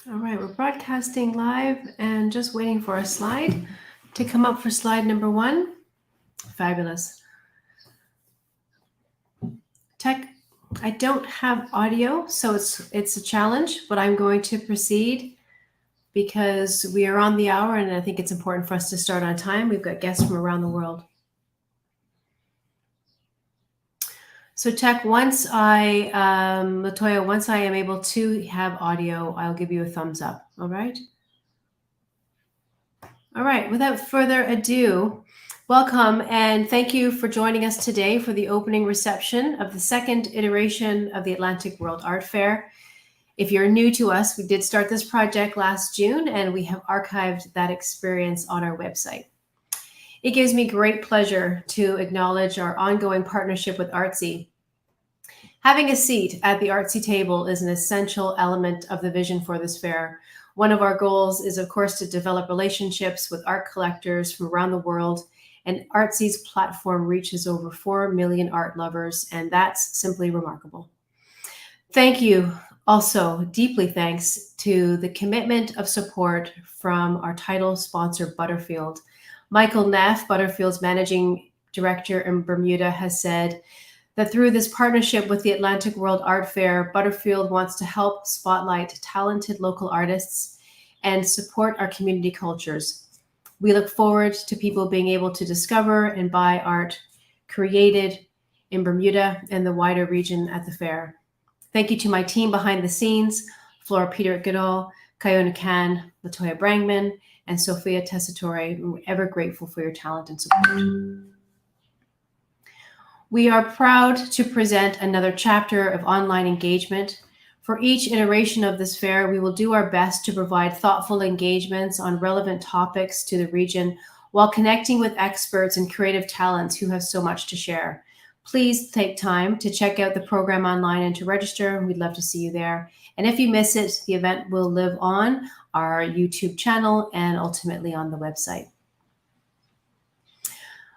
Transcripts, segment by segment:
All right, we're broadcasting live and just waiting for a slide to come up for slide number 1. Fabulous. Tech, I don't have audio, so it's a challenge, but I'm going to proceed because we are on the hour and I think it's important for us to start on time. We've got guests from around the world. So Tech, Latoya, once I am able to have audio, I'll give you a thumbs up, all right? All right, without further ado, welcome and thank you for joining us today for the opening reception of the second iteration of the Atlantic World Art Fair. If you're new to us, we did start this project last June and we have archived that experience on our website. It gives me great pleasure to acknowledge our ongoing partnership with Artsy. Having a seat at the Artsy table is an essential element of the vision for this fair. One of our goals is, of course, to develop relationships with art collectors from around the world, and Artsy's platform reaches over 4 million art lovers, and that's simply remarkable. Thank you. Also, deeply thanks to the commitment of support from our title sponsor, Butterfield. Michael Neff, Butterfield's managing director in Bermuda, has said that through this partnership with the Atlantic World Art Fair, Butterfield wants to help spotlight talented local artists and support our community cultures. We look forward to people being able to discover and buy art created in Bermuda and the wider region at the fair. Thank you to my team behind the scenes, Flora Peter-Goodall, Kayona Khan, Latoya Brangman, and Sophia Tessitore. We're ever grateful for your talent and support. We are proud to present another chapter of online engagement. For each iteration of this fair, we will do our best to provide thoughtful engagements on relevant topics to the region while connecting with experts and creative talents who have so much to share. Please take time to check out the program online and to register. We'd love to see you there. And if you miss it, the event will live on our YouTube channel and ultimately on the website.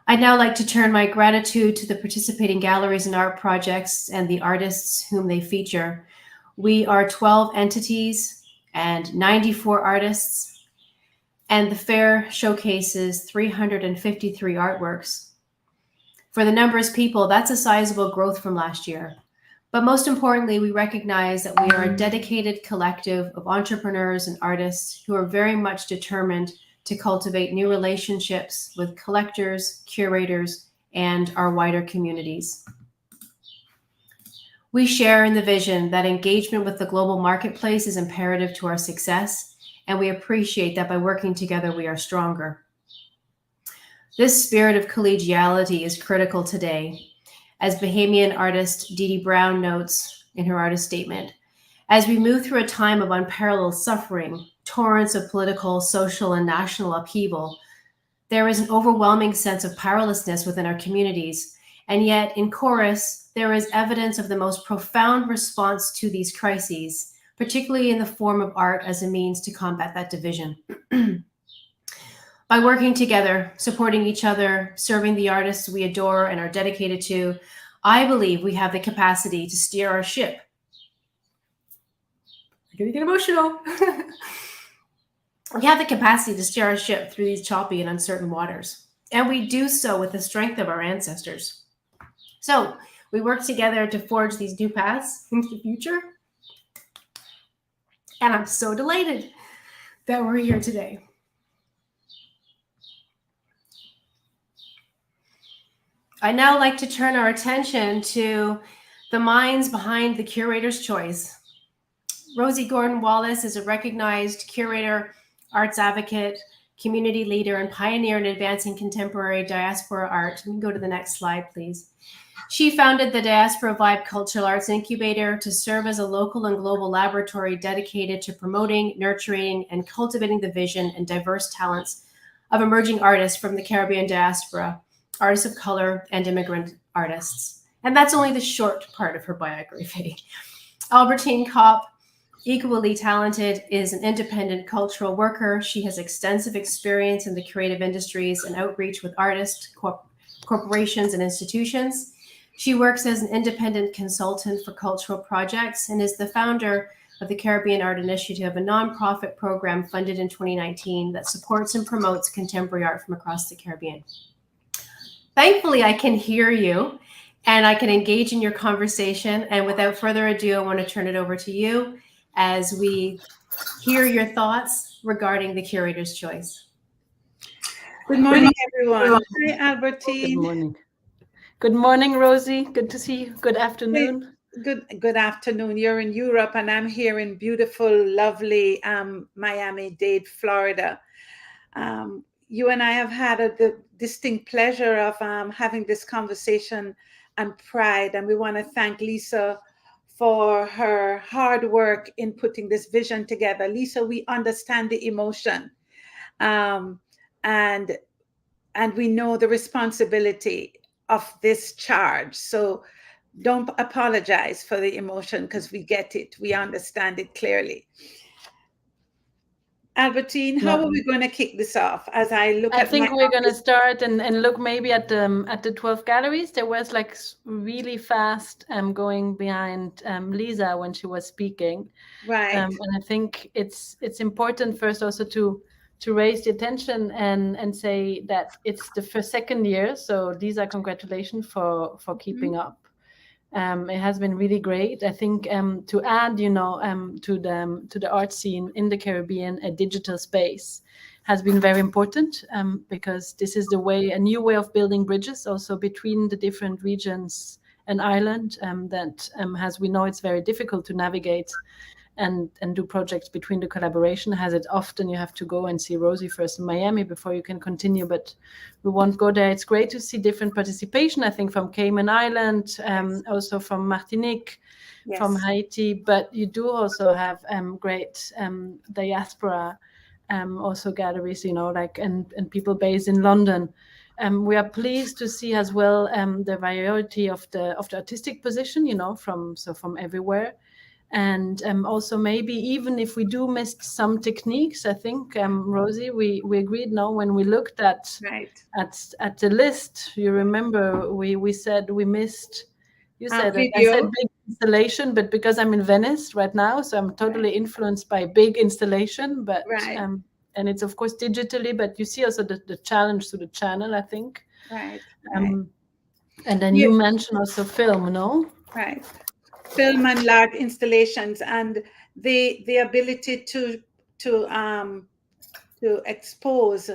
I'd now like to turn my gratitude to the participating galleries and art projects and the artists whom they feature. We are 12 entities and 94 artists, and the fair showcases 353 artworks. For the numbers people, that's a sizable growth from last year. But most importantly, we recognize that we are a dedicated collective of entrepreneurs and artists who are very much determined to cultivate new relationships with collectors, curators, and our wider communities. We share in the vision that engagement with the global marketplace is imperative to our success, and we appreciate that by working together, we are stronger. This spirit of collegiality is critical today, as Bahamian artist Dee Dee Brown notes in her artist statement. As we move through a time of unparalleled suffering, torrents of political, social, and national upheaval, there is an overwhelming sense of powerlessness within our communities. And yet, in chorus, there is evidence of the most profound response to these crises, particularly in the form of art as a means to combat that division. By working together, supporting each other, serving the artists we adore and are dedicated to, I believe we have the capacity to steer our ship. I'm gonna get emotional. We have the capacity to steer our ship through these choppy and uncertain waters, and we do so with the strength of our ancestors. So we work together to forge these new paths into the future, and I'm so delighted that we're here today. I'd now like to turn our attention to the minds behind the Curators Choice. Rosie Gordon-Wallace is a recognized curator, arts advocate, community leader, and pioneer in advancing contemporary diaspora art. We can go to the next slide, please. She founded the Diaspora Vibe Cultural Arts Incubator to serve as a local and global laboratory dedicated to promoting, nurturing, and cultivating the vision and diverse talents of emerging artists from the Caribbean diaspora, artists of color, and immigrant artists. And that's only the short part of her biography. Albertine Kopp, equally talented, is an independent cultural worker. She has extensive experience in the creative industries and outreach with artists, corporations, and institutions. She works as an independent consultant for cultural projects and is the founder of the Caribbean Art Initiative, a nonprofit program funded in 2019 that supports and promotes contemporary art from across the Caribbean. Thankfully, I can hear you and I can engage in your conversation. And without further ado, I want to turn it over to you as we hear your thoughts regarding the Curator's Choice. Good morning, everyone. Hi, Albertine. Good morning. Good morning, Rosie. Good to see you. Good afternoon. Good afternoon. You're in Europe, and I'm here in beautiful, lovely Miami-Dade, Florida. You and I have had the distinct pleasure of having this conversation and pride, and we want to thank Lisa for her hard work in putting this vision together. Lisa, we understand the emotion, and we know the responsibility of this charge. So don't apologize for the emotion, because we get it. We understand it clearly. Albertine, how are we going to kick this off? As I look at, I think we're going to start and look maybe at the 12 galleries. There was like really fast going behind Lisa when she was speaking, right? And I think it's important first also to raise the attention and say that it's the second year. So Lisa, congratulations for keeping up. It has been really great. I think to add, to the art scene in the Caribbean, a digital space has been very important because this is a new way of building bridges also between the different regions and island that, as we know, it's very difficult to navigate and do projects between the collaboration. Has it often you have to go and see Rosie first in Miami before you can continue, but we won't go there. It's great to see different participation, I think, from Cayman Island, also from Martinique, from Haiti, but you do also have great Diaspora also galleries, and people based in London. We are pleased to see as well the variety of the artistic position, from everywhere. And also maybe even if we do miss some techniques, I think, Rosie, we agreed now when we looked at the list, you remember we said we missed, you said it, I said big installation, but because I'm in Venice right now, so I'm totally influenced by big installation, but and it's of course digitally, but you see also the challenge to the channel, I think. And then you mentioned also film, no? Right. Film and large installations, and the ability to expose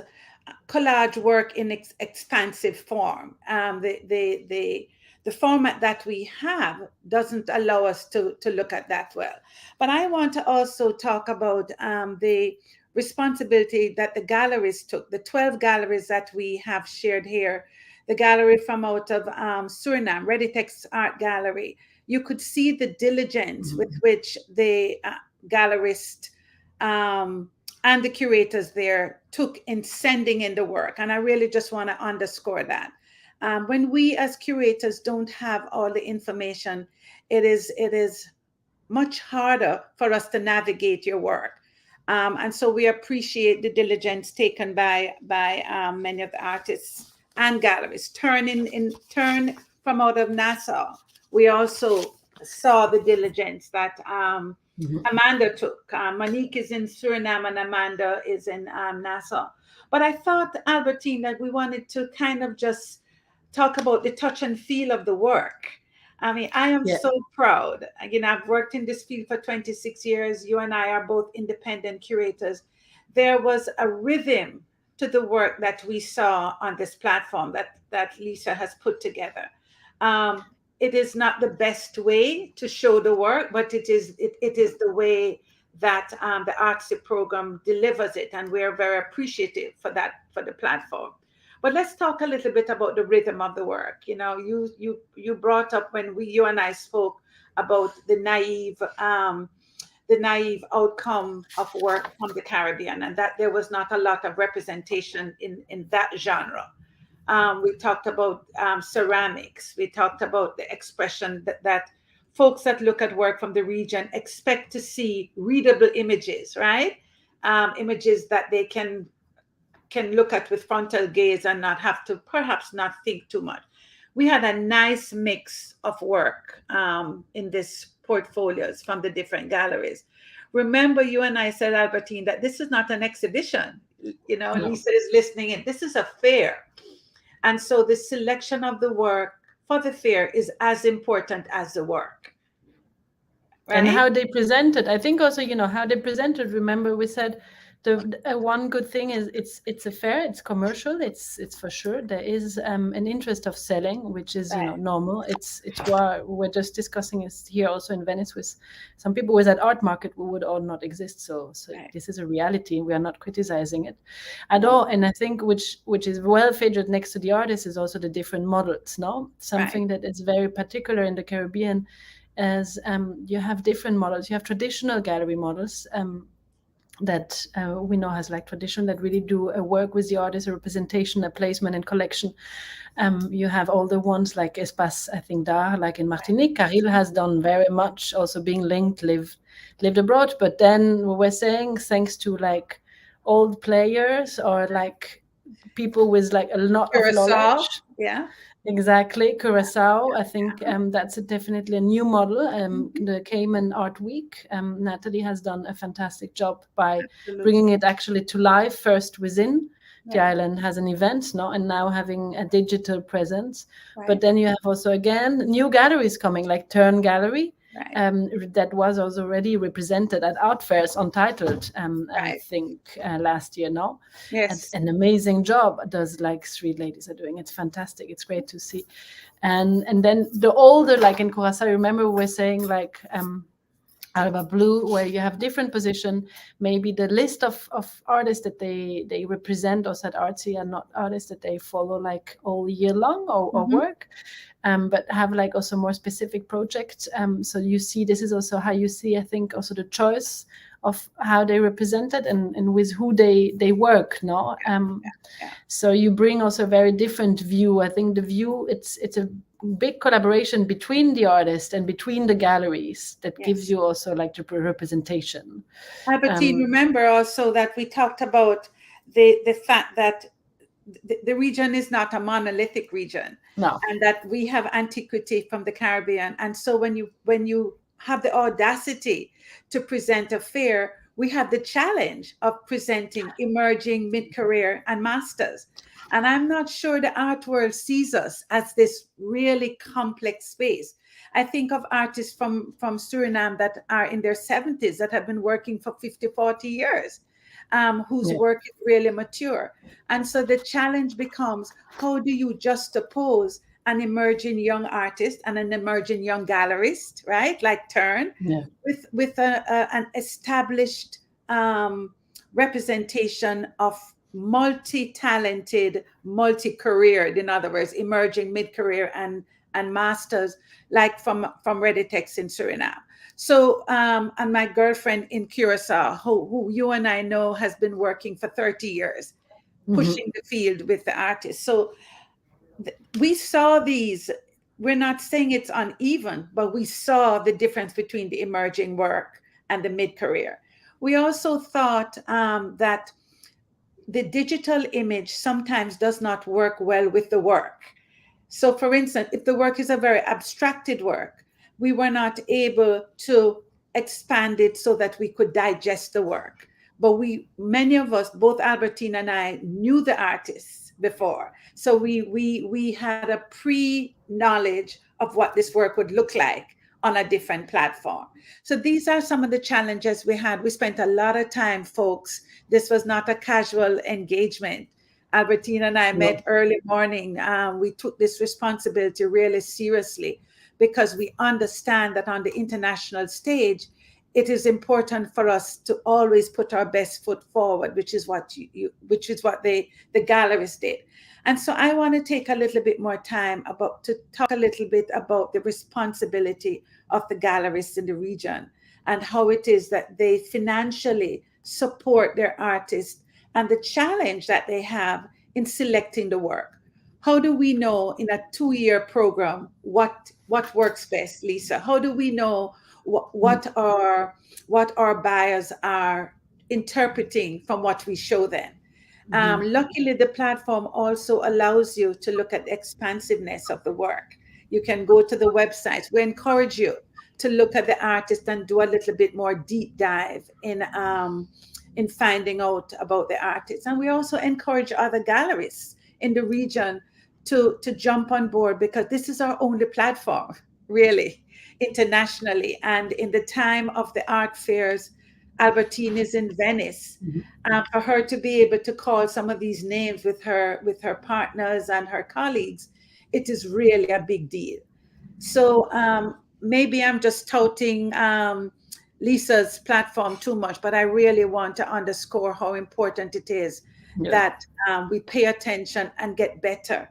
collage work in expansive form. The format that we have doesn't allow us to look at that well. But I want to also talk about the responsibility that the galleries took, the 12 galleries that we have shared here, the gallery from out of Suriname, Reditex Art Gallery. You could see the diligence with which the gallerist and the curators there took in sending in the work. And I really just want to underscore that. When we as curators don't have all the information, it is much harder for us to navigate your work. And so we appreciate the diligence taken by many of the artists and galleries. Turn from out of Nassau, we also saw the diligence that Amanda took. Monique is in Suriname and Amanda is in Nassau. But I thought, Albertine, that we wanted to kind of just talk about the touch and feel of the work. I mean, I am so proud. I've worked in this field for 26 years. You and I are both independent curators. There was a rhythm to the work that we saw on this platform that Lisa has put together. It is not the best way to show the work, but it is the way that the Artsy program delivers it, and we're very appreciative for the platform. But let's talk a little bit about the rhythm of the work. You brought up when you and I spoke about the naive outcome of work from the Caribbean, and that there was not a lot of representation in that genre. We talked about ceramics. We talked about the expression that folks that look at work from the region expect to see readable images, right? Images that they can look at with frontal gaze and not have to, perhaps not think too much. we had a nice mix of work in this portfolios from the different galleries. Remember, you and I said, Albertine, that this is not an exhibition. You know, No. Lisa is listening in. This is a fair. And so the selection of the work for the fair is as important as the work. Right? And how they presented. I think also, how they presented. Remember, we said the one good thing is it's a fair, it's commercial, it's for sure. There is an interest of selling, which is normal. It's what we're just discussing is here also in Venice with some people with that art market who would all not exist. So this is a reality. We are not criticizing it at all. And I think which is well featured next to the artists is also the different models. No, something that is very particular in the Caribbean. As you have different models, you have traditional gallery models that we know has like tradition that really do a work with the artist, a representation, a placement and collection. You have all the ones like Espace, I think, d'Art, like in Martinique. Caril has done very much, also being linked, lived abroad. But then we were saying, thanks to like old players or like people with like a lot of knowledge. Yeah. Exactly, Curacao. I think that's definitely a new model. The Cayman Art Week. Natalie has done a fantastic job by bringing it actually to life first within the island, has an event, and now having a digital presence. Right. But then you have also again new galleries coming, like Turn Gallery. Right. That was also already represented at art fairs, Untitled, I think last year. No, yes, an amazing job. Those like three ladies are doing. It's fantastic. It's great to see, and then the older, like in Curaçao, remember we were saying like Alba Blue, where you have different position. Maybe the list of artists that they represent also at Artsy are not artists that they follow like all year long or work. But have like also more specific projects. So you see, this is also how you see, I think, also the choice of how they represent it and with who they work. No, so you bring also a very different view. I think the view it's a big collaboration between the artist and between the galleries that gives you also like the representation. Albertine, remember also that we talked about the fact that the region is not a monolithic region. No. And that we have antiquity from the Caribbean. And so when you have the audacity to present a fair, we have the challenge of presenting emerging, mid-career, and masters. And I'm not sure the art world sees us as this really complex space. I think of artists from Suriname that are in their 70s that have been working for 50, 40 years. Whose work is really mature. And so the challenge becomes, how do you juxtapose an emerging young artist and an emerging young gallerist, right? Like Turn, with an established representation of multi-talented, multi-careered, in other words, emerging mid-career and masters, like from Reditex in Suriname. So, and my girlfriend in Curacao, who you and I know has been working for 30 years, pushing the field with the artists. So we saw these, we're not saying it's uneven, but we saw the difference between the emerging work and the mid-career. We also thought that the digital image sometimes does not work well with the work. So for instance, if the work is a very abstracted work, we were not able to expand it so that we could digest the work. But many of us, both Albertine and I, knew the artists before. So we had a pre-knowledge of what this work would look like on a different platform. So these are some of the challenges we had. We spent a lot of time, folks. This was not a casual engagement. Albertine and I met early morning. We took this responsibility really seriously, because we understand that on the international stage, it is important for us to always put our best foot forward, which is what the gallerists did. And so I want to take a little bit more time to talk a little bit about the responsibility of the gallerists in the region and how it is that they financially support their artists and the challenge that they have in selecting the work. How do we know in a 2-year program what works best, Lisa? How do we know what our buyers are interpreting from what we show them? Luckily, the platform also allows you to look at the expansiveness of the work. You can go to the websites. We encourage you to look at the artist and do a little bit more deep dive in finding out about the artist. And we also encourage other galleries in the region to jump on board, because this is our only platform, really, internationally. And in the time of the art fairs, Albertine is in Venice. For her to be able to call some of these names with her partners and her colleagues, it is really a big deal. So maybe I'm just touting Lisa's platform too much, but I really want to underscore how important it is that we pay attention and get better,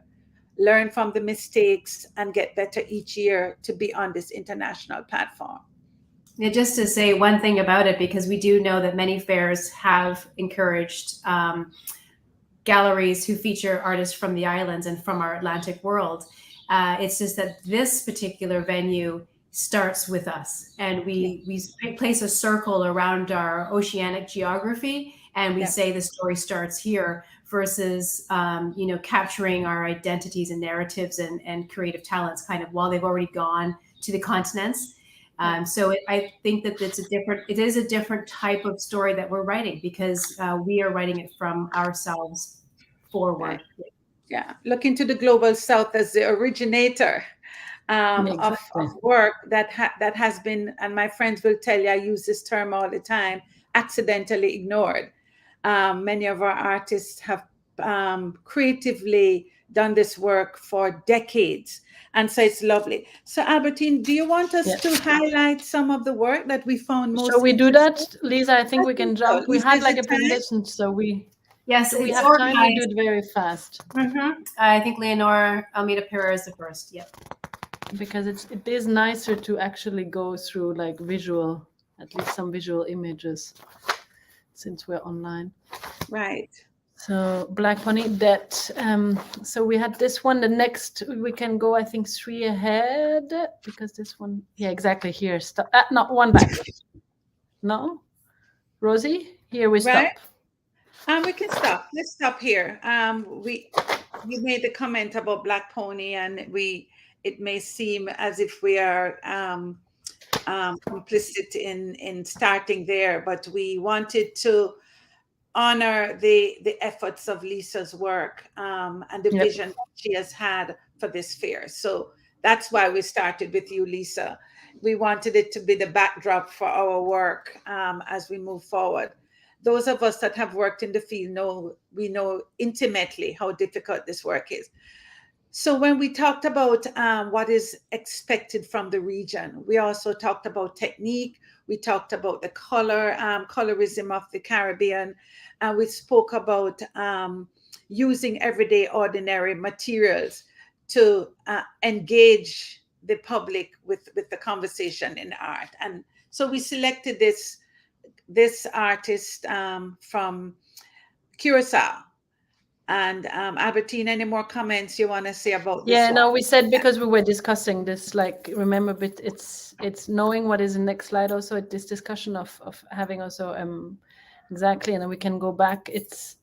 learn from the mistakes and get better each year to be on this international platform. Yeah, just to say one thing about it, because we do know that many fairs have encouraged galleries who feature artists from the islands and from our Atlantic world. It's just that this particular venue starts with us, and we place a circle around our oceanic geography, and we say the story starts here, versus capturing our identities and narratives and creative talents kind of while they've already gone to the continents. So I think that it is a different type of story that we're writing, because we are writing it from ourselves forward. Yeah, looking to the global south as the originator of work that has been, and my friends will tell you, I use this term all the time, accidentally ignored. Many of our artists have creatively done this work for decades. And so it's lovely. So Albertine, do you want us to highlight some of the work that we found most Shall we do that, Lisa? I think we can jump. We had like a presentation, so we we have time. We do it very fast. I think Leonora Almeida Pereira is the first. Yep. Because it is nicer to actually go through like visual, at least some visual images, since we're online. Right. So Black Pony, that so we had this one. The next we can go, I think, 3 ahead, because this one, exactly here. Stop. No, one back. No, Rosie, here we stop. We can stop. Let's stop here. You made the comment about Black Pony, and it may seem as if we are complicit in starting there, but we wanted to honor the efforts of Lisa's work and the vision that she has had for this fair. So that's why we started with you, Lisa. We wanted it to be the backdrop for our work as we move forward. Those of us that have worked in the field know intimately how difficult this work is. So when we talked about what is expected from the region, we also talked about technique. We talked about the colorism of the Caribbean. And we spoke about using everyday ordinary materials to engage the public with the conversation in art. And so we selected this artist from Curacao. And Albertine, any more comments you want to say about this? No, we said, because we were discussing this, like, remember, but it's knowing what is the next slide. Also, this discussion of having also exactly, and then we can go back. It's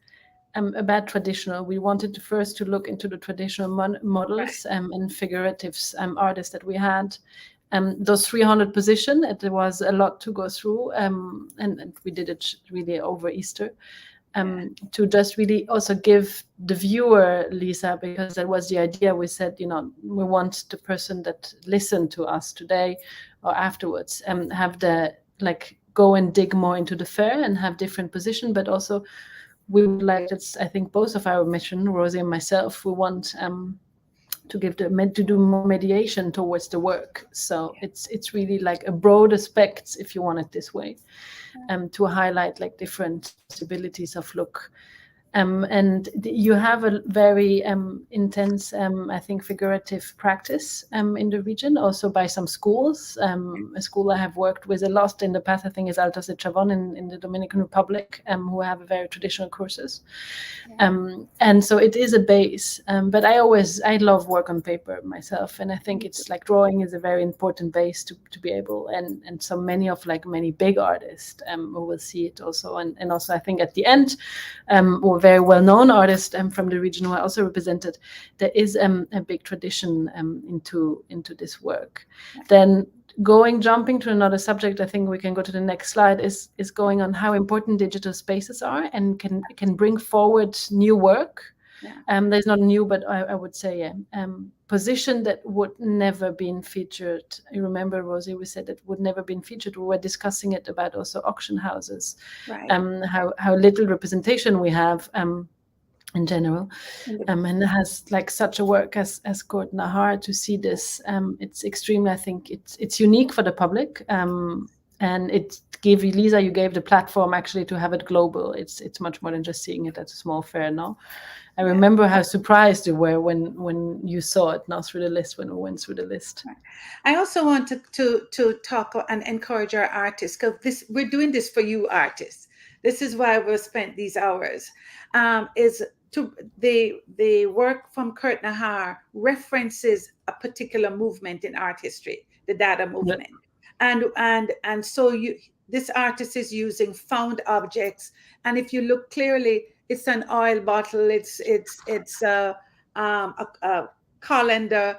about traditional. We wanted first to look into the traditional models and figurative artists that we had. Those 300 positions, it was a lot to go through, and we did it really over Easter. To just really also give the viewer, Lisa, because that was the idea. We said, we want the person that listened to us today or afterwards have the, like, go and dig more into the fair and have different positions, but also we would like, that's, I think, both of our mission, Rosie and myself, we want to do more mediation towards the work. So it's really like a broad aspect, if you want it this way, to highlight like different possibilities of look. And you have a very intense, I think, figurative practice in the region, also by some schools. A school I have worked with a lot in the past, I think, is Altos de Chavon in the Dominican Republic, who have very traditional courses. And so it is a base. But I love work on paper myself. And I think it's like drawing is a very important base to be able, and so many big artists who will see it also. And also I think at the end, we're very well-known artists from the region who are also represented, there is a big tradition into this work. Then jumping to another subject, I think we can go to the next slide, is going on how important digital spaces are and can bring forward new work. Yeah. There's not new, but I would say position that would never been featured. You remember, Rosie, we said it would never been featured. We were discussing it about also auction houses, Right. How little representation we have in general, and it has like such a work as Court Nahar to see this. It's extremely, I think it's unique for the public, and it gave Lisa, you gave the platform actually to have it global. It's much more than just seeing it at a small fair now. I remember how surprised you were when you saw it now through the list, when we went through the list. I also want to talk and encourage our artists, because we're doing this for you artists. This is why we've spent these hours. The work from Kurt Nahar references a particular movement in art history, the Dada movement, and so this artist is using found objects, and if you look clearly, it's an oil bottle, it's a colander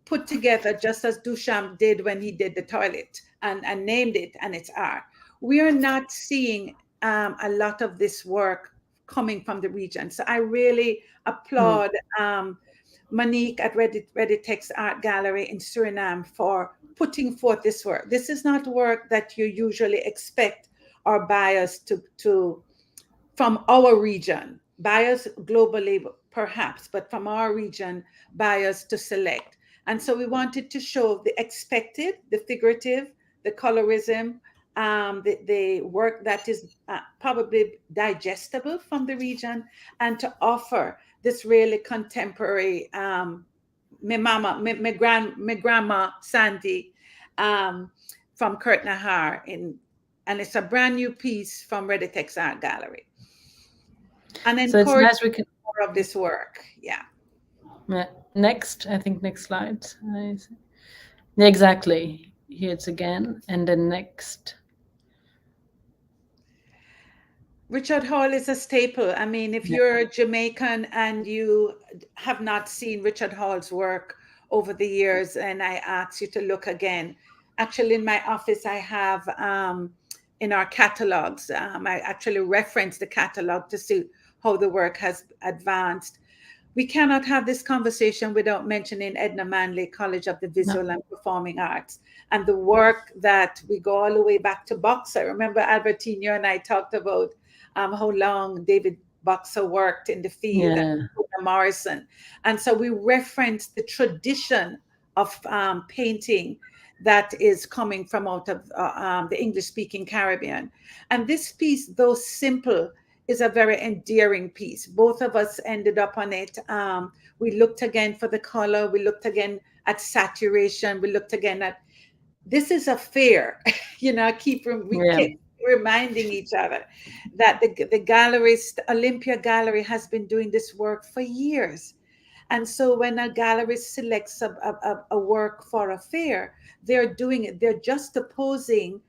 put together just as Duchamp did when he did the toilet and named it, and it's art. We are not seeing a lot of this work coming from the region. So I really applaud Monique at Reditex Art Gallery in Suriname for putting forth this work. This is not work that you usually expect our buyers to from our region, buyers globally perhaps, but from our region, buyers to select. And so we wanted to show the expected, the figurative, the colorism, the work that is probably digestible from the region, and to offer this really contemporary me grandma Sandy from Kurt Nahar and it's a brand new piece from Reditex Art Gallery. And encourage so it's nice more of this work. Yeah. Next slide. Exactly. Here it's again, and then next. Richard Hall is a staple. I mean, if you're Jamaican and you have not seen Richard Hall's work over the years, and I ask you to look again. Actually, in my office, I have in our catalogs, I actually reference the catalog to see how the work has advanced. We cannot have this conversation without mentioning Edna Manley, College of the Visual and Performing Arts, and the work that we go all the way back to Boxer. Remember, Albertine, you and I talked about how long David Boxer worked in the field, and Morrison. And so we reference the tradition of painting that is coming from out of the English-speaking Caribbean. And this piece, though simple, is a very endearing piece. Both of us ended up on it. We looked again for the color. We looked again at saturation. We looked again at, this is a fair, keep reminding each other that the gallery's Olympia Gallery has been doing this work for years. And so when a gallery selects a work for a fair, they're doing it. They're juxtaposing,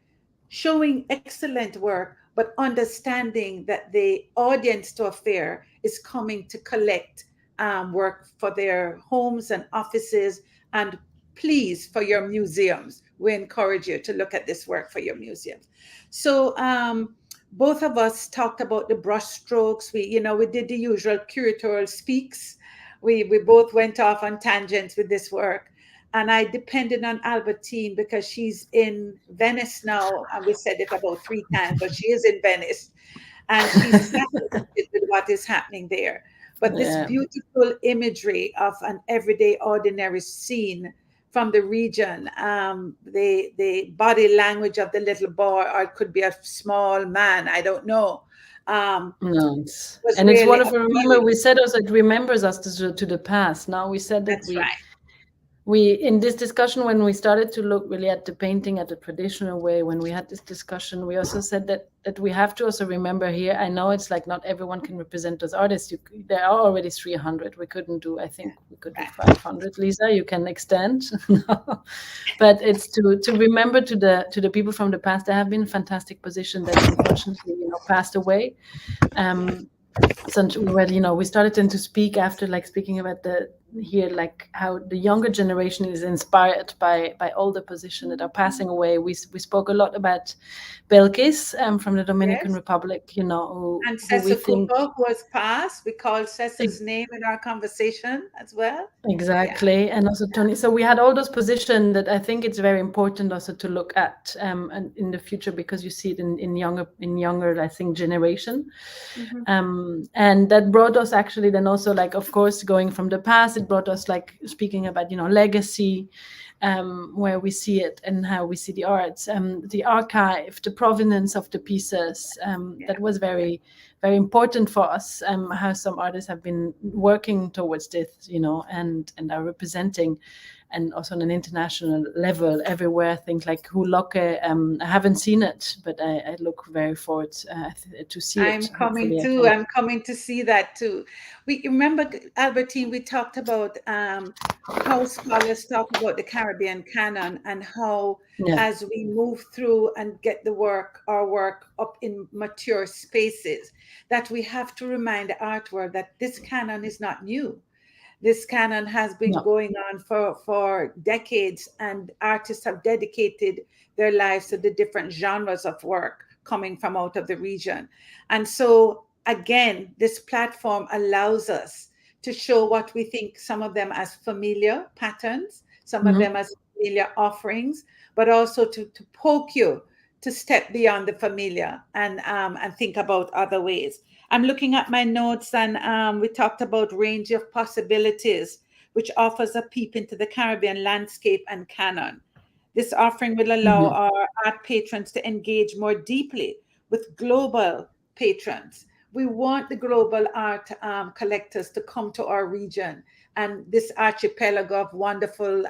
showing excellent work, but understanding that the audience to a fair is coming to collect work for their homes and offices, and please, for your museums. We encourage you to look at this work for your museums. So both of us talked about the brush strokes. We did the usual curatorial speaks. We both went off on tangents with this work. And I depended on Albertine because she's in Venice now. And we said it about 3 times, but she is in Venice. And she's fascinated with what is happening there. But this beautiful imagery of an everyday, ordinary scene from the region, the body language of the little boy, or it could be a small man, I don't know. And it's wonderful. Remember, we said also it remembers us to the past. Now we said that we in this discussion, when we started to look really at the painting at the traditional way, when we had this discussion, we also said that we have to also remember here. I know it's like not everyone can represent those artists. There are already 300. We couldn't do. I think we could do 500. Lisa, you can extend. But it's to remember to the people from the past. There have been fantastic positions that unfortunately passed away. since we started then to speak after like speaking about like how the younger generation is inspired by older positions that are passing away. We spoke a lot about Belkis from the Dominican Republic, and who we Cecil think Cooper, who was passed. We called Cecil's name in our conversation as well. Exactly. And also Tony. So we had all those positions that I think it's very important also to look at and in the future, because you see it in younger, I think, generation. And that brought us actually then also, like, of course, going from the past, it brought us like speaking about, legacy, where we see it and how we see the arts, the archive, the provenance of the pieces. That was very, very important for us, how some artists have been working towards this, and are representing, and also on an international level everywhere. I think like Huloke, I haven't seen it, but I look very forward to see it. I'm coming to see that too. We remember, Albertine, we talked about how scholars talk about the Caribbean canon, and how as we move through and get our work up in mature spaces, that we have to remind the art world that this canon is not new. This canon has been going on for decades, and artists have dedicated their lives to the different genres of work coming from out of the region. And so, again, this platform allows us to show what we think, some of them as familiar patterns, some of them as familiar offerings, but also to poke you to step beyond the familiar and think about other ways. I'm looking at my notes, and we talked about range of possibilities, which offers a peep into the Caribbean landscape and canon. This offering will allow our art patrons to engage more deeply with global patrons. We want the global art collectors to come to our region and this archipelago of wonderful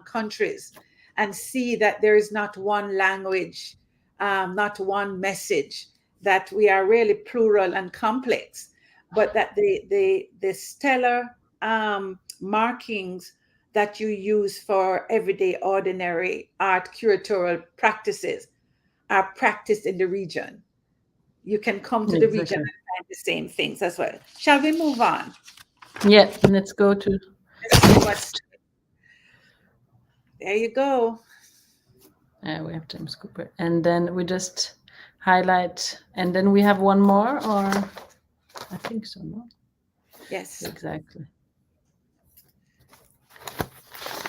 countries, and see that there is not one language, not one message, that we are really plural and complex, but that the stellar markings that you use for everyday ordinary art curatorial practices are practiced in the region. You can come to the region and find the same things as well. Shall we move on? Yeah, let's go to next. There you go. We have James Cooper, and then we just highlight, and then we have one more, or I think so, no? Yes, exactly.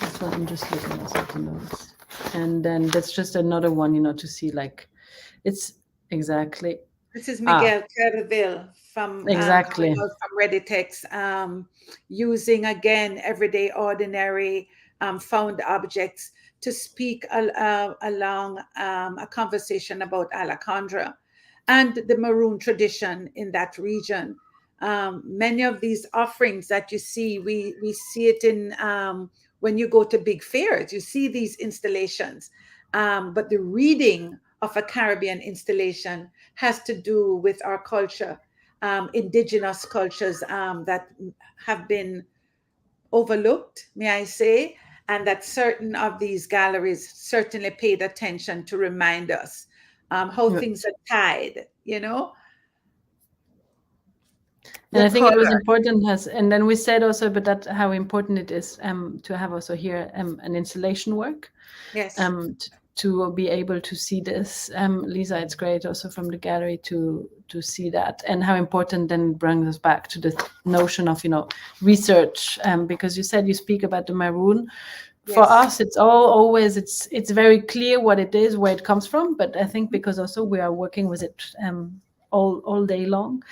This one I'm just looking at the notes, and then that's just another one, to see like it's exactly. This is Miguel Carville from Reditex, using again everyday ordinary found objects to speak along a conversation about Alakandra and the Maroon tradition in that region. Many of these offerings that you see, we see it in when you go to big fairs, you see these installations, but the reading of a Caribbean installation has to do with our culture, indigenous cultures that have been overlooked, may I say, and that certain of these galleries certainly paid attention to remind us how things are tied, And I think it was important, and then we said also, but that how important it is to have also here an installation work. Yes. To be able to see this, Lisa, it's great also from the gallery to see that, and how important then it brings us back to the notion of research, because you said you speak about the Maroon. Yes. For us, it's always it's very clear what it is, where it comes from, but I think because also we are working with it all day long.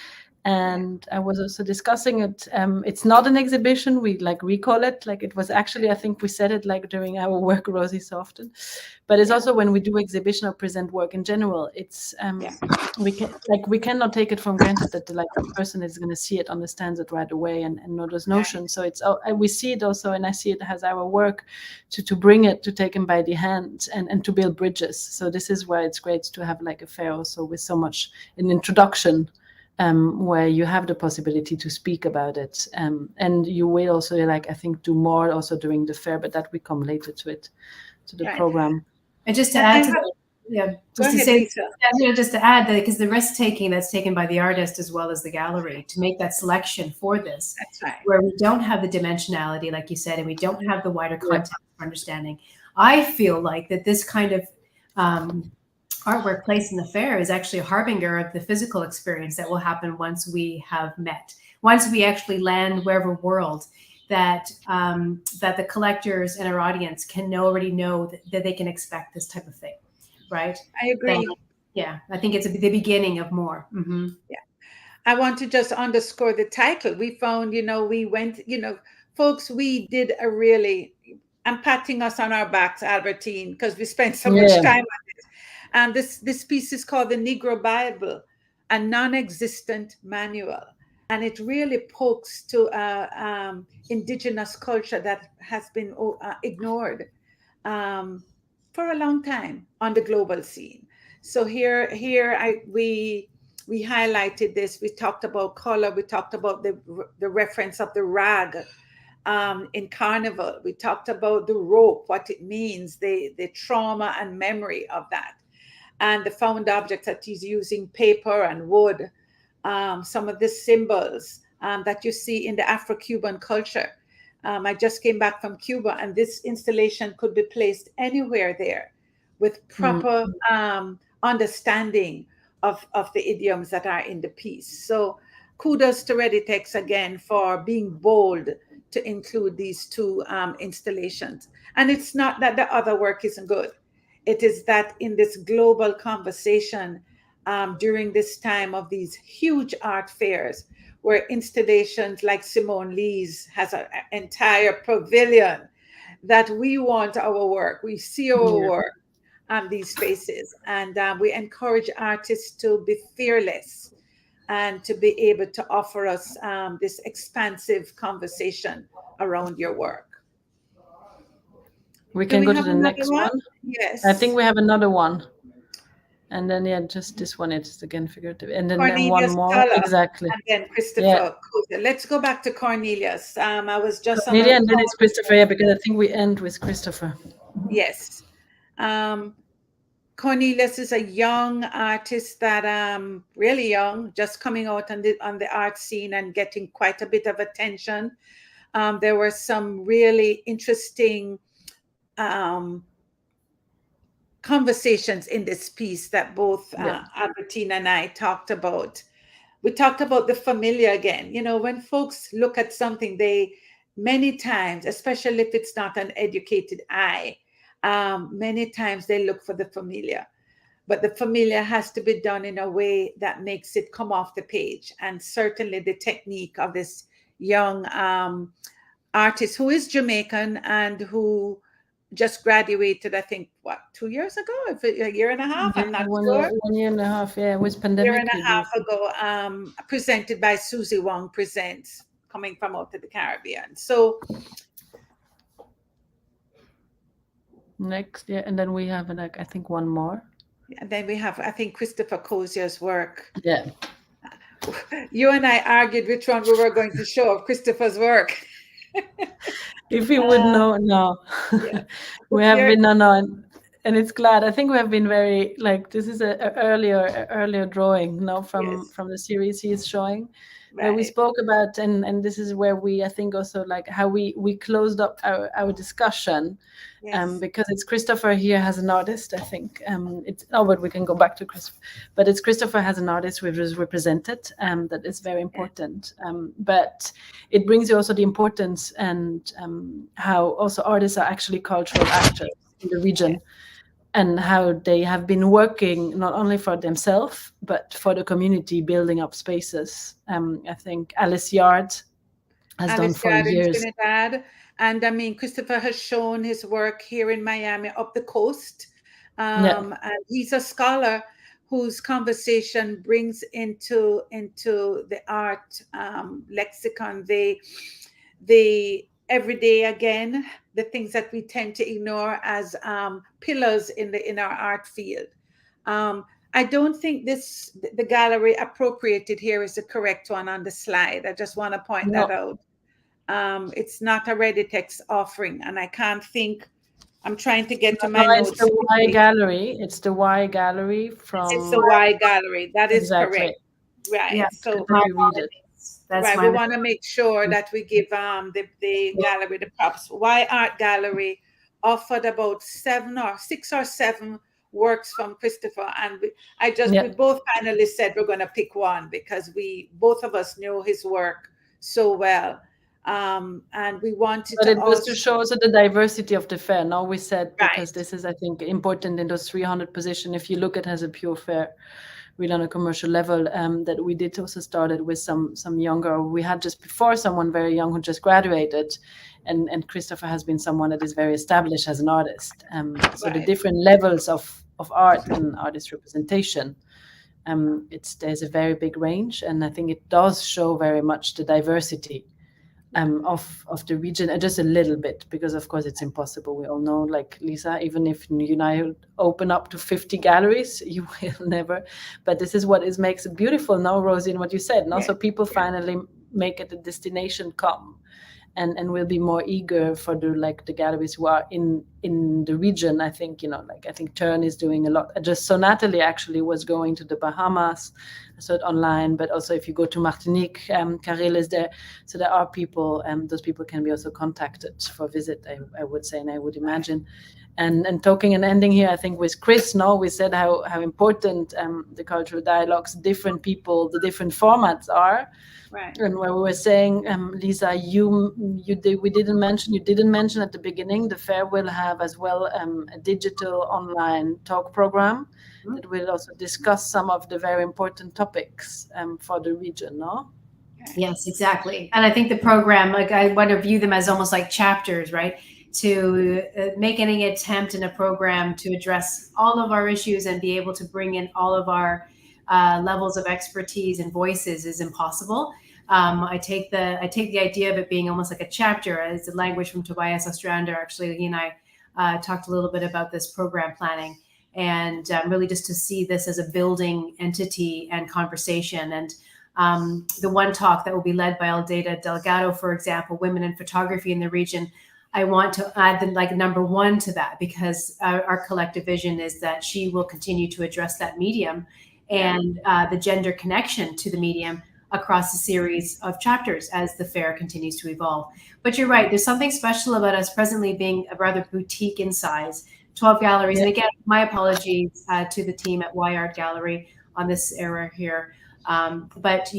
And I was also discussing it. It's not an exhibition. We recall it like it was actually. I think we said it during our work, Rosie, so often. But it's also when we do exhibition or present work in general. It's we cannot take it for granted that the person is going to see it, understands it right away, and know those notions. So it's we see it also, and I see it as our work to bring it, to take them by the hand, and to build bridges. So this is where it's great to have a fair also with so much an introduction. Where you have the possibility to speak about it, and you will also I think do more also during the fair, but that we come later to it, to the program. And just to add to that, Yeah, Go just to ahead, say, Lisa. just to add that, because the risk taking that's taken by the artist as well as the gallery to make that selection for this, That's right. where we don't have the dimensionality, like you said, and we don't have the wider context for understanding. I feel like that this kind of artwork placed in the fair is actually a harbinger of the physical experience that will happen once we have met, once we actually land wherever world. That that the collectors and our audience can already know that they can expect this type of thing, right? I agree. Yeah, I think it's the beginning of more. Mm-hmm. Yeah, I want to just underscore the title. We found, we went, folks, we did a really, I'm patting us on our backs, Albertine, because we spent so much time on it. And this piece is called The Negro Bible, a non-existent manual. And it really pokes to indigenous culture that has been ignored for a long time on the global scene. So here we highlighted this. We talked about color. We talked about the reference of the rag in Carnival. We talked about the rope, what it means, the trauma and memory of that, and the found objects that he's using, paper and wood. Some of the symbols that you see in the Afro-Cuban culture. I just came back from Cuba, and this installation could be placed anywhere there with proper understanding of the idioms that are in the piece. So kudos to Reditex again for being bold to include these two installations. And it's not that the other work isn't good. It is that in this global conversation, during this time of these huge art fairs, where installations like Simone Lee's has an entire pavilion, that we want our work. We see our work on these spaces, and we encourage artists to be fearless and to be able to offer us this expansive conversation around your work. We can go to the next one. Yes. I think we have another one. And then, just this one, it's again figurative. And then one more. Scala, exactly. And then Christopher. Yeah. Let's go back to Cornelius. I was just Cornelia, and then it's Christopher, because I think we end with Christopher. Yes. Cornelius is a young artist that really young, just coming out on the art scene and getting quite a bit of attention. There were some really interesting conversations in this piece that both Albertine and I talked about. We talked about the familiar again. When folks look at something, they many times, especially if it's not an educated eye, many times they look for the familiar. But the familiar has to be done in a way that makes it come off the page. And certainly the technique of this young artist who is Jamaican and who just graduated, I think, 2 years ago? A year and a half? I'm not sure. 1 year and a half, with pandemic. A year and a half ago, presented by Susie Wong Presents, coming from out of the Caribbean. So next, and then we have, I think, one more. And then we have, I think, Christopher Kozier's work. Yeah. You and I argued which one we were going to show of Christopher's work. If we would know, no. Yeah. We have been and it's glad. I think we have been very this is an earlier drawing from the series he is showing. Right. Where we spoke about, and this is where I think also how we closed up our discussion. Yes. Because it's Christopher here has an artist, I think. But we can go back to Christopher. But it's Christopher has an artist which is represented, that is very important. But it brings you also the importance and how also artists are actually cultural actors in the region, and how they have been working not only for themselves, but for the community, building up spaces. I think Alice Yard has done for years. And I mean, Christopher has shown his work here in Miami, up the coast. And he's a scholar whose conversation brings into the art lexicon the everyday, again, the things that we tend to ignore as pillars in our art field. I don't think the gallery appropriated here is the correct one on the slide. I just want to point that out. It's not a Reditex offering, and I can't think I'm trying to get to No, my it's notes. the Y Gallery. It's the Y Gallery from. It's the Y Gallery. That is Exactly. correct. Right. Yeah, So Let me read it. that's right, my we want to make sure that we give the gallery the props. Y Art Gallery offered about 6 or 7 works from Christopher, and we both panelists said we're going to pick one because both of us know his work so well, and we wanted But to it was also to show also the diversity of the fair. Now we said, because Right. this is, I think, important in those 300 position. If you look at it as a pure fair, really on a commercial level, that we did also started with some younger. We had just before someone very young who just graduated, and Christopher has been someone that is very established as an artist. So the Right. different levels of art and artist representation. There's a very big range, and I think it does show very much the diversity of the region, just a little bit, because of course it's impossible. We all know, like Lisa, even if you now open up to 50 galleries, you will never. But this is what makes it beautiful now, Rosie, and what you said. And also people finally make it a destination come. And will be more eager for the galleries who are in the region. I think, I think Turn is doing a lot. Just so Natalie actually was going to the Bahamas, I saw it online, but also if you go to Martinique, Karel is there. So there are people, those people can be also contacted for visit, I would say, and I would imagine. And talking and ending here, I think with Chris, we said how important the cultural dialogues, different people, the different formats are. Right. And where we were saying, Lisa, you didn't mention at the beginning, the fair will have as well a digital online talk program that will also discuss some of the very important topics for the region, no? Yes, exactly. And I think the program, like I want to view them as almost like chapters, right? To make any attempt in a program to address all of our issues and be able to bring in all of our levels of expertise and voices is impossible. I take the idea of it being almost like a chapter, as the language from Tobias Ostrander. Actually, he and I talked a little bit about this program planning, and really just to see this as a building entity and conversation. And the one talk that will be led by Aldeda Delgado, for example, women in photography in the region, I want to add the number 1 to that, because our collective vision is that she will continue to address that medium and the gender connection to the medium across a series of chapters as the fair continues to evolve. But you're right, there's something special about us presently being a rather boutique in size, 12 galleries. And again, my apologies to the team at Y Art Gallery on this error here. But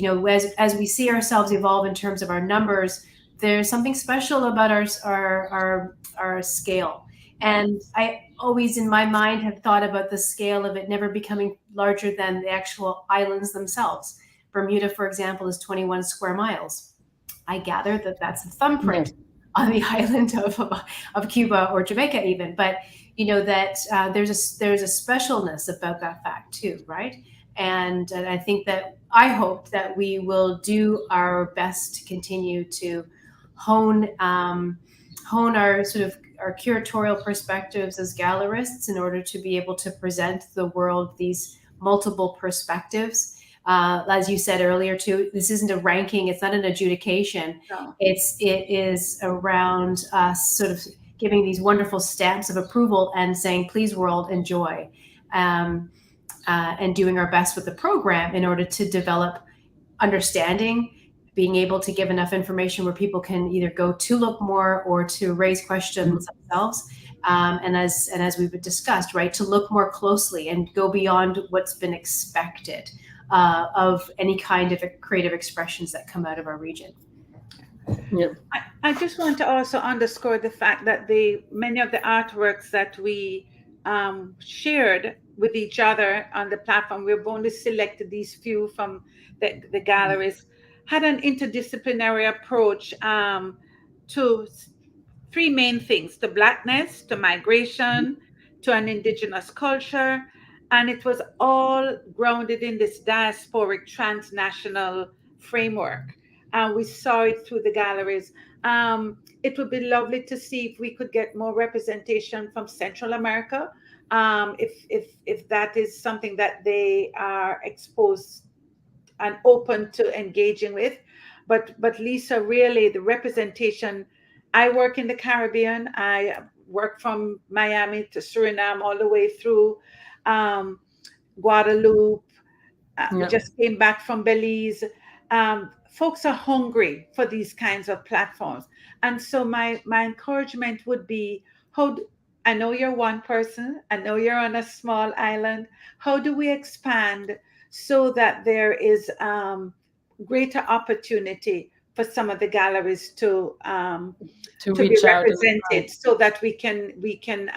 as we see ourselves evolve in terms of our numbers, there's something special about our scale. And I always in my mind have thought about the scale of it never becoming larger than the actual islands themselves. Bermuda, for example, is 21 square miles. I gather that that's a thumbprint on the island of Cuba or Jamaica even. But that there's a specialness about that fact too, right? And I think that I hope that we will do our best to continue to hone our sort of our curatorial perspectives as gallerists in order to be able to present the world these multiple perspectives. As you said earlier too, this isn't a ranking, it's not an adjudication. No. It is around sort of giving these wonderful stamps of approval and saying, please world, enjoy. And doing our best with the program in order to develop understanding, being able to give enough information where people can either go to look more or to raise questions themselves. And as we've discussed, right, to look more closely and go beyond what's been expected of any kind of creative expressions that come out of our region. Yeah. I just want to also underscore the fact that many of the artworks that we shared with each other on the platform, we've only selected these few from the galleries, had an interdisciplinary approach to 3 main things: to Blackness, to migration, to an indigenous culture. And it was all grounded in this diasporic transnational framework. And we saw it through the galleries. It would be lovely to see if we could get more representation from Central America, if that is something that they are exposed and open to engaging with. But Lisa, really, the representation. I work in the Caribbean. work from Miami to Suriname, all the way through Guadeloupe. We just came back from Belize. Folks are hungry for these kinds of platforms. And so my encouragement would be, I know you're one person, I know you're on a small island. How do we expand so that there is greater opportunity for some of the galleries to be represented, so that we can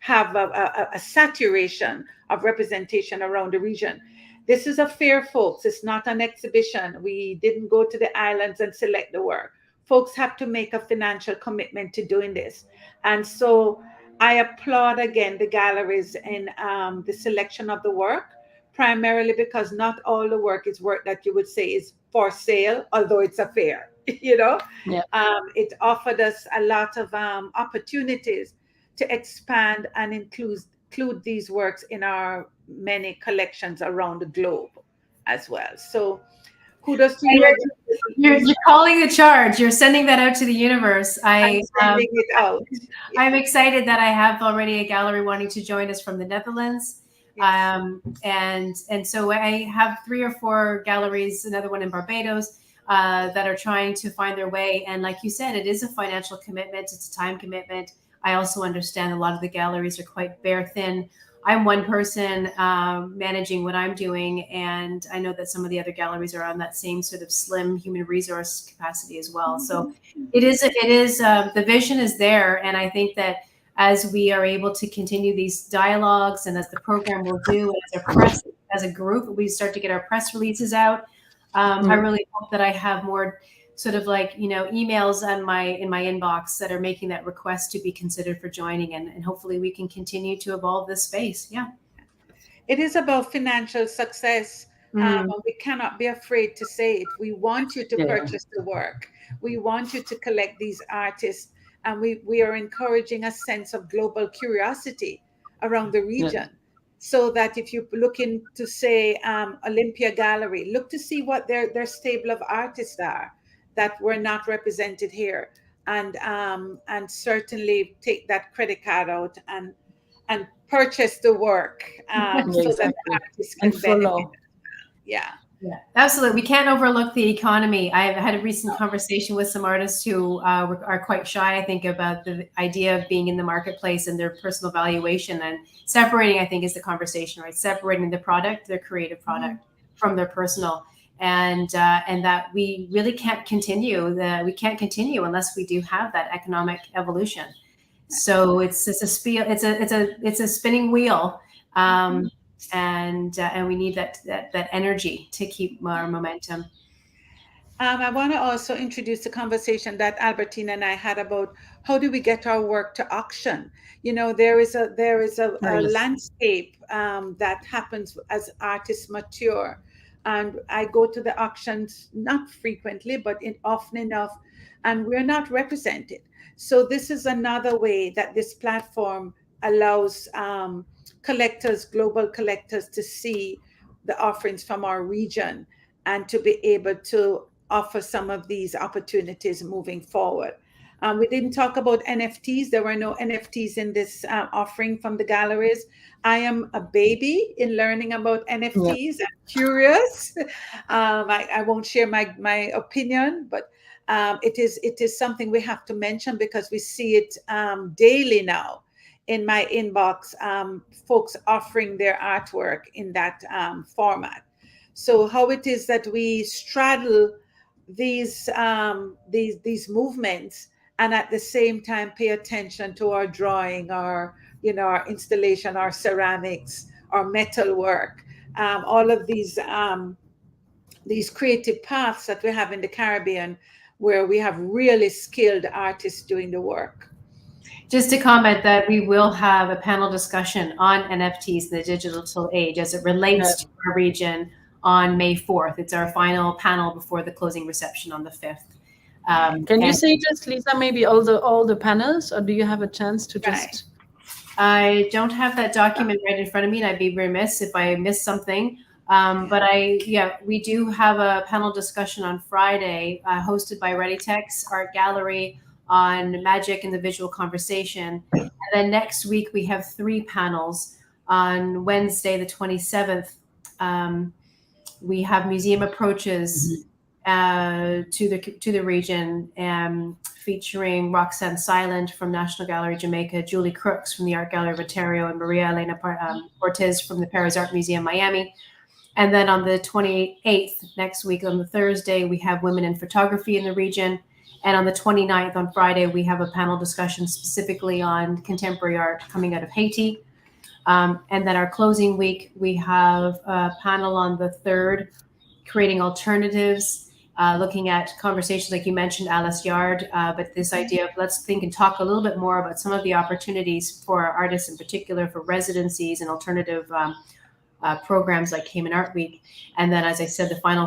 have a saturation of representation around the region. This is a fair, folks. It's not an exhibition. We didn't go to the islands and select the work. Folks have to make a financial commitment to doing this. And so I applaud again the galleries in the selection of the work, primarily because not all the work is work that you would say is for sale, although it's a fair, you know. It offered us a lot of opportunities to expand and include these works in our many collections around the globe as well. So kudos to you. You're calling the charge. You're sending that out to the universe. I'm sending it out. I'm excited that I have already a gallery wanting to join us from the Netherlands. Yes. And so I have 3 or 4 galleries, another one in Barbados, that are trying to find their way. And like you said, it is a financial commitment. It's a time commitment. I also understand a lot of the galleries are quite bare thin. I'm one person managing what I'm doing, and I know that some of the other galleries are on that same sort of slim human resource capacity as well. So it is the vision is there, and I think that as we are able to continue these dialogues, and as the program will do, as a group, we start to get our press releases out. I really hope that I have more sort of like, you know, emails in my inbox that are making that request to be considered for joining, and hopefully we can continue to evolve this space. Yeah. It is about financial success. We cannot be afraid to say it. We want you to purchase the work. We want you to collect these artists, and we are encouraging a sense of global curiosity around the region. So that if you look into, say, Olympia Gallery, look to see what their stable of artists are that were not represented here, and certainly take that credit card out and purchase the work, so that the artists can benefit. Yeah, absolutely. We can't overlook the economy. I've had a recent conversation with some artists who are quite shy, I think, about the idea of being in the marketplace and their personal valuation, and separating, I think, is the conversation, right? Separating the product, their creative product, from their personal. And that we really can't continue. We can't continue unless we do have that economic evolution. So it's a spinning wheel, and we need that energy to keep our momentum. I want to also introduce the conversation that Albertine and I had about how do we get our work to auction. You know, there is a landscape that happens as artists mature. And I go to the auctions, not frequently, but often enough, and we're not represented. So this is another way that this platform allows collectors, global collectors, to see the offerings from our region and to be able to offer some of these opportunities moving forward. We didn't talk about NFTs. There were no NFTs in this offering from the galleries. I am a baby in learning about NFTs. I'm curious. I won't share my opinion, but it is something we have to mention because we see it daily now in my inbox, folks offering their artwork in that format. So how it is that we straddle these movements, and at the same time pay attention to our drawing, our installation, our ceramics, our metal work, all of these creative paths that we have in the Caribbean, where we have really skilled artists doing the work. Just to comment that we will have a panel discussion on NFTs in the digital age as it relates to our region on May 4th. It's our final panel before the closing reception on the 5th. Can you say just, Lisa, maybe all the panels, or do you have a chance to just? I don't have that document right in front of me, and I'd be remiss if I missed something. But we do have a panel discussion on Friday, hosted by ReadyTex Art Gallery, on magic and the visual conversation. And then next week we have 3 panels. On Wednesday, the 27th, we have museum approaches to the region, featuring Roxanne Silent from National Gallery Jamaica, Julie Crooks from the Art Gallery of Ontario, and Maria Elena Ortiz from the Paris Art Museum, Miami. And then on the 28th, next week, on the Thursday, we have women in photography in the region. And on the 29th, on Friday, we have a panel discussion specifically on contemporary art coming out of Haiti. And then our closing week, we have a panel on the 3rd, creating alternatives, looking at conversations like you mentioned, Alice Yard, but this idea of let's think and talk a little bit more about some of the opportunities for our artists, in particular for residencies and alternative programs like Cayman Art Week. And then, as I said, the final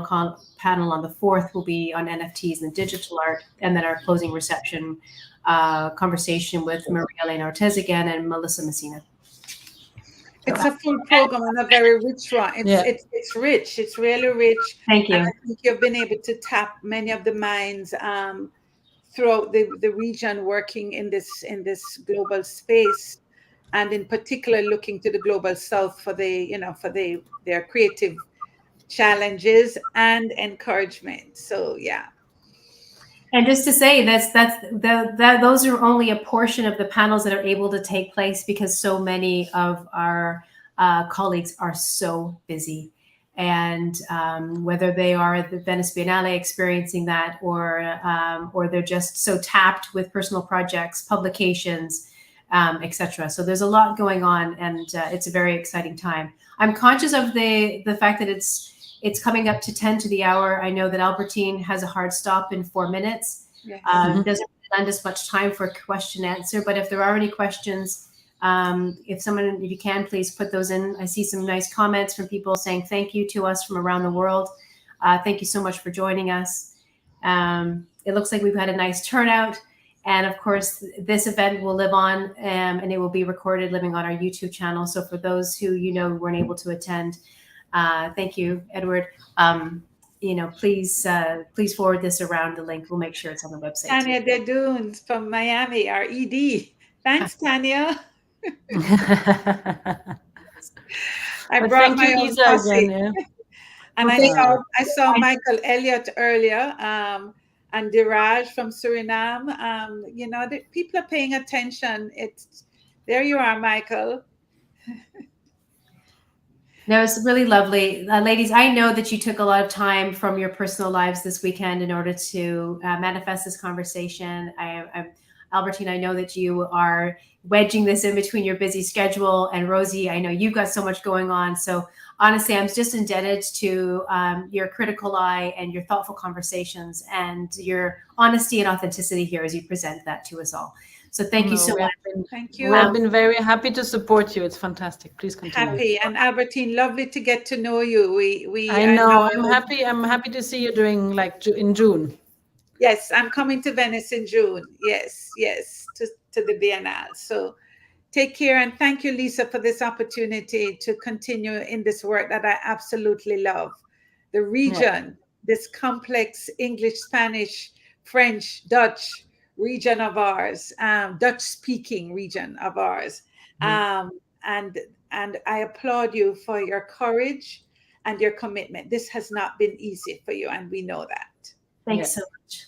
panel on the 4th will be on NFTs and digital art. And then our closing reception conversation with Maria Elena Ortiz again and Melissa Messina. It's a full program and a very rich one. It's rich. It's really rich. Thank you. And I think you've been able to tap many of the minds throughout the region working in this global space, and in particular looking to the global south for their creative challenges and encouragement. So yeah. And just to say those are only a portion of the panels that are able to take place because so many of our colleagues are so busy. And whether they are at the Venice Biennale experiencing that, or they're just so tapped with personal projects, publications, etc. So there's a lot going on, and it's a very exciting time. I'm conscious of the fact that it's coming up to 10 to the hour. I know that Albertine has a hard stop in 4 minutes. Yes. Doesn't lend us much time for a question answer, but if there are any questions, if you can, please put those in. I see some nice comments from people saying thank you to us from around the world. Thank you so much for joining us. It looks like we've had a nice turnout. And of course, this event will live on, and it will be recorded living on our YouTube channel. So for those who weren't able to attend, thank you, Edward. Please forward this around the link. We'll make sure it's on the website. Tanya Dedunes from Miami, our ED. Thanks, Tanya. I brought my own coffee. Again, yeah. And I saw Michael Elliott earlier, and Diraj from Suriname. The people are paying attention. There you are, Michael. No, it's really lovely. Ladies, I know that you took a lot of time from your personal lives this weekend in order to manifest this conversation. Albertine, I know that you are wedging this in between your busy schedule. And Rosie, I know you've got so much going on. So honestly, I'm just indebted to your critical eye and your thoughtful conversations and your honesty and authenticity here as you present that to us all. So thank you so much. Thank you. We've been very happy to support you. It's fantastic. Please continue. Happy. And Albertine, lovely to get to know you. I know. I'm happy. I'm happy to see you during in June. Yes, I'm coming to Venice in June. Yes, to the Biennale. So take care, and thank you, Lisa, for this opportunity to continue in this work that I absolutely love. The region, this complex English, Spanish, French, Dutch region of ours, Dutch-speaking region of ours. And I applaud you for your courage and your commitment. This has not been easy for you, and we know that. Thanks so much.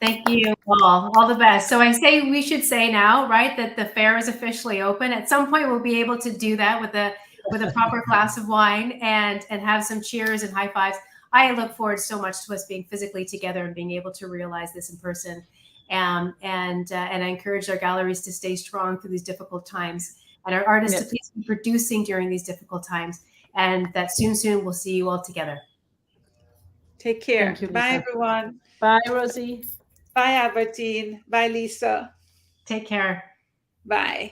Thank you all the best. So we should say now, right, that the fair is officially open. At some point, we'll be able to do that with a proper glass of wine and have some cheers and high fives. I look forward so much to us being physically together and being able to realize this in person. And I encourage our galleries to stay strong through these difficult times, and our artists to please be producing during these difficult times. And that soon we'll see you all together. Take care. Thank you, Bye, everyone. Bye, Rosie. Bye, Albertine. Bye, Lisa. Take care. Bye.